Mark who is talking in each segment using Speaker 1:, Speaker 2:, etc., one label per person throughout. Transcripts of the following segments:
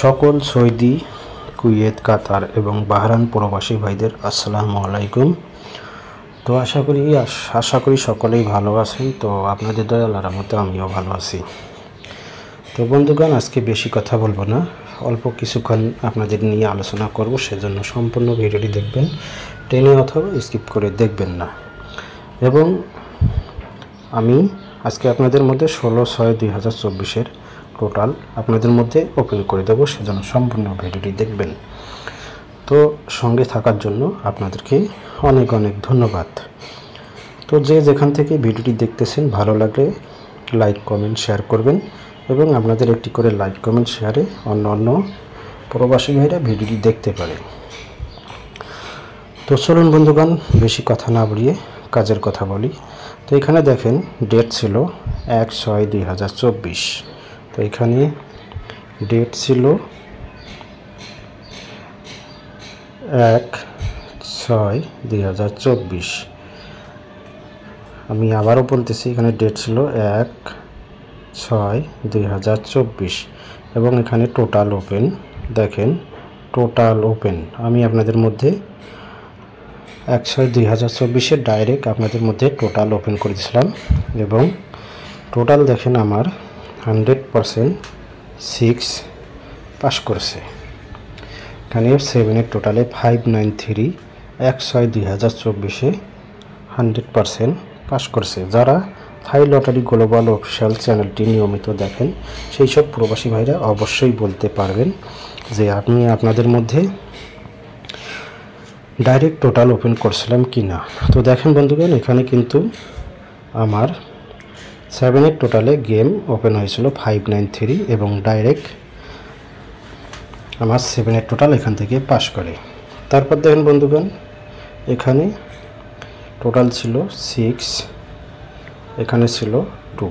Speaker 1: সকল Saudi, Kuwait, কাতার এবং Bahrain প্রবাসী ভাইদের আসসালামু আলাইকুম। তো আশা করি সকলেই ভালো আছেন। তো আপনাদের দয়া আল্লাহর রহমতে আমিও ভালো আছি। তো বন্ধুগণ, আজকে বেশি কথা বলবো না, অল্প কিছুক্ষণ আপনাদের নিয়ে আলোচনা করব। সেজন্য সম্পূর্ণ ভিডিওটি দেখবেন, টেনে অথবা স্কিপ করে দেখবেন না। এবং আমি আজকে আপনাদের মধ্যে 16/6/2024 টোটাল আপনাদের মধ্যে ওপেন করে দেবো, সেজন্য সম্পূর্ণ ভিডিওটি দেখবেন। তো সঙ্গে থাকার জন্য আপনাদেরকে অনেক অনেক ধন্যবাদ। তো যে যেখান থেকে ভিডিওটি দেখতেছেন, ভালো লাগলে লাইক কমেন্ট শেয়ার করবেন এবং আপনাদের একটি করে লাইক কমেন্ট শেয়ারে অন্য প্রবাসী ভাইরা ভিডিওটি দেখতে পারে। তো চলুন বন্ধুগণ, বেশি কথা না বলিয়ে কাজের কথা বলি। তো এখানে দেখেন ডেট ছিল 1/6/2024। তো এখানে ডেট ছিল 1/6/2024। আমি আবারও বলতেছি, এখানে ডেট ছিল 1/6/2024 এবং এখানে টোটাল ওপেন দেখেন, টোটাল ওপেন আমি আপনাদের মধ্যে 1/6/2024 ডাইরেক্ট আপনাদের মধ্যে টোটাল ওপেন করে দিয়েছিলাম এবং টোটাল দেখেন আমার 100% 6 পাস করছে। এখানে 7-এর টোটালে 593 1/6/2024 100% পাস করছে। যারা থাই লটারি গ্লোবাল অফিসিয়াল চ্যানেলটি নিয়মিত দেখেন, সেই সব প্রবাসী ভাইরা অবশ্যই বলতে পারবেন যে আমি আপনাদের মধ্যে ডাইরেক্ট টোটাল ওপেন করছিলাম কি না। তো দেখেন বন্ধুগণ, এখানে কিন্তু আমার 7-এর টোটালে গেম ওপেন হয়েছিল 593 এবং ডাইরেক্ট আমার 7-এর টোটাল এখান থেকে পাস করে। তারপর দেখেন বন্ধুগণ, এখানে টোটাল ছিল 6, এখানে ছিল 2।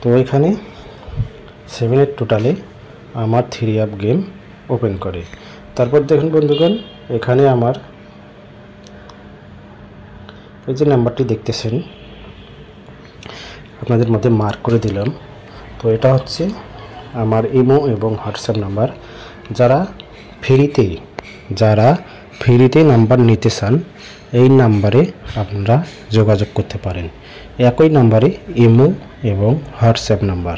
Speaker 1: তো এখানে 7-এর টোটালে আমার 3 আপ গেম ওপেন করে। তারপর দেখেন বন্ধুগণ, এখানে আমার এই যে নাম্বারটি দেখতেছেন আপনাদের মধ্যে মার্ক করে দিলাম। তো এটা হচ্ছে আমার ইমো এবং হোয়াটসঅ্যাপ নাম্বার। যারা ফ্রিতে নাম্বার নিতে চান, এই নাম্বারে আপনারা যোগাযোগ করতে পারেন। একই নাম্বারে ইমো এবং হোয়াটসঅ্যাপ নাম্বার।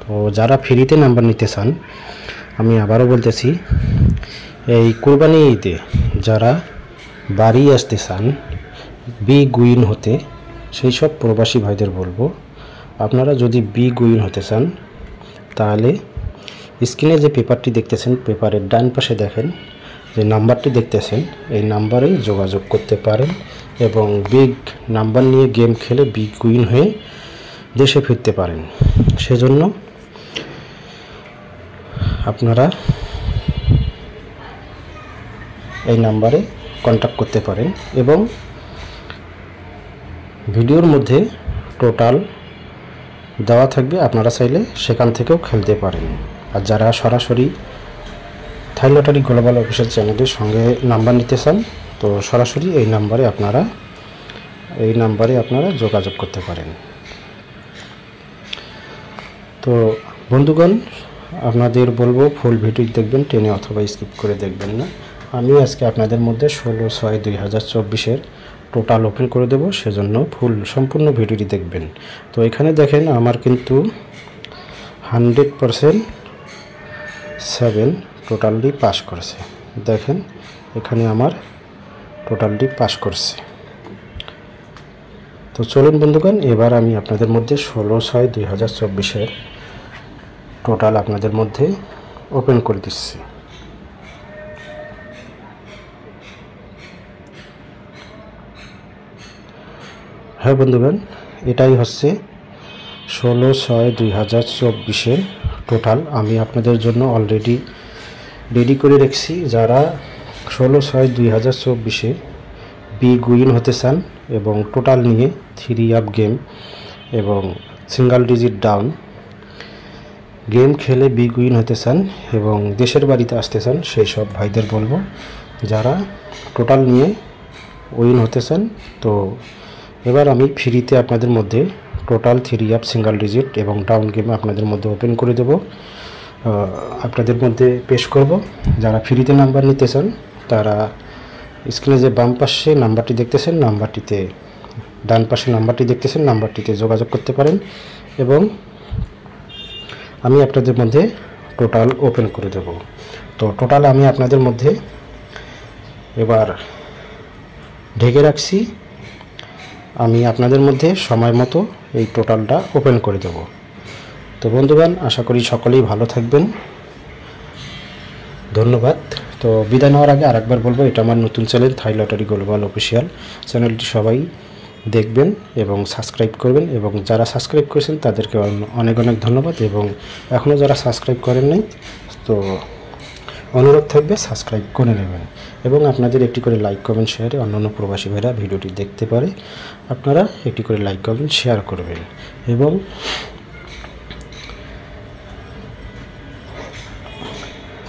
Speaker 1: তো যারা ফ্রিতে নাম্বার নিতে চান, আমি আবারও বলতেছি, এই কুরবানি ঈদে যারা বাড়ি আসতে চান বিগ উইন হতে, সেই সব প্রবাসী ভাইদের বলবো, আপনারা যদি বিগ উইন হতে চান তাহলে স্ক্রিনে যে পেপারটি দেখতেছেন, পেপারের ডান পাশে দেখেন যে নাম্বারটি দেখতেছেন, এই নাম্বারে যোগাযোগ করতে পারেন এবং বিগ নাম্বার নিয়ে গেম খেলে বিগ উইন হয়ে দেশে ফিরতে পারেন। সেজন্য আপনারা এই নাম্বারে কন্ট্যাক্ট করতে পারেন এবং ভিডিওর মধ্যে টোটাল দেওয়া থাকবে, আপনারা চাইলে সেখান থেকেও খেলতে পারেন। আর যারা সরাসরি থাই লটারি গ্লোবাল অফিসিয়াল চ্যানেলের সঙ্গে নাম্বার নিতে চান, তো সরাসরি এই নাম্বারে আপনারা যোগাযোগ করতে পারেন। তো বন্ধুগণ, আপনাদের বলবো ফুল ভিডিও দেখবেন, টেনে অথবা স্কিপ করে দেখবেন না। আমি আজকে আপনাদের মধ্যে 16/6/2024 টোটাল ওপেন করে দেব, সেজন্য সম্পূর্ণ ভিডিওটি দেখবেন। তো এখানে দেখেন আমার কিন্তু 100% 7 টোটালটি পাস করছে। দেখেন এখানে আমার টোটালটি পাস করছে। তো চলুন বন্ধুগণ, এবার আমি আপনাদের মধ্যে 16/6/2024 টোটাল আপনাদের মধ্যে ওপেন করে দিচ্ছি। হ্যাঁ বন্ধুগণ, এটাই হচ্ছে 16/6/2024 টোটাল। আমি আপনাদের জন্য অলরেডি রেডি করে রেখেছি। যারা 16/6/2024 বিগ উইন হতে চান এবং টোটাল নিয়ে 3 আপ গেম এবং সিঙ্গেল ডিজিট ডাউন গেম খেলে বিগ উইন হতে চান এবং দেশের বাড়িতে আসতে চান, সেই সব ভাইদের বলবো, যারা টোটাল নিয়ে উইন হতে চান, তো এবার আমি ফ্রিতে আপনাদের মধ্যে টোটাল 3 আপ সিঙ্গেল ডিজিট এবং ডাউন গেম আপনাদের মধ্যে ওপেন করে দেব। আপনাদের মধ্যে পেশ করব। যারা ফ্রিতে নাম্বার নিতে চান তারা স্ক্রিনে যে বাম পাশে নাম্বারটি দেখতেছেন, নাম্বারটিতে ডান পাশে নাম্বারটি দেখতেছেন, নাম্বারটিতে যোগাযোগ করতে পারেন এবং আমি আপনাদের মধ্যে টোটাল ওপেন করে দেব। তো টোটাল আমি আপনাদের মধ্যে এবার ঢেকে রাখছি। আমি আপনাদের মধ্যে সময় মতো এই টোটালটা ওপেন করে দেব। তো বন্ধুগণ, আশা করি সকলেই ভালো থাকবেন। ধন্যবাদ। তো বিদায় নেওয়ার আগে আরেকবার বলবো, এটা আমার নতুন চ্যানেল থাই লটারি গ্লোবাল অফিসিয়াল। চ্যানেলটি সবাই দেখবেন এবং সাবস্ক্রাইব করবেন, এবং যারা সাবস্ক্রাইব করেছেন তাদেরকে অনেক অনেক ধন্যবাদ, এবং এখনও যারা সাবস্ক্রাইব করেন নাই তো অনুরোধ থাকবে সাবস্ক্রাইব করে নেবেন, এবং আপনাদের একটি করে লাইক কমেন্ট শেয়ারে অন্যান্য প্রবাসী ভাইরা ভিডিওটি দেখতে পারে। আপনারা একটি করে লাইক কমেন্ট শেয়ার করবেন। এবং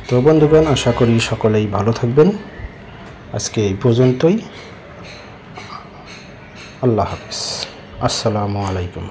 Speaker 1: তো বন্ধুগণ, আশা করি সকলেই ভালো থাকবেন। আজকে এই পর্যন্তই। আল্লাহ হাফেজ। আসসালামু আলাইকুম।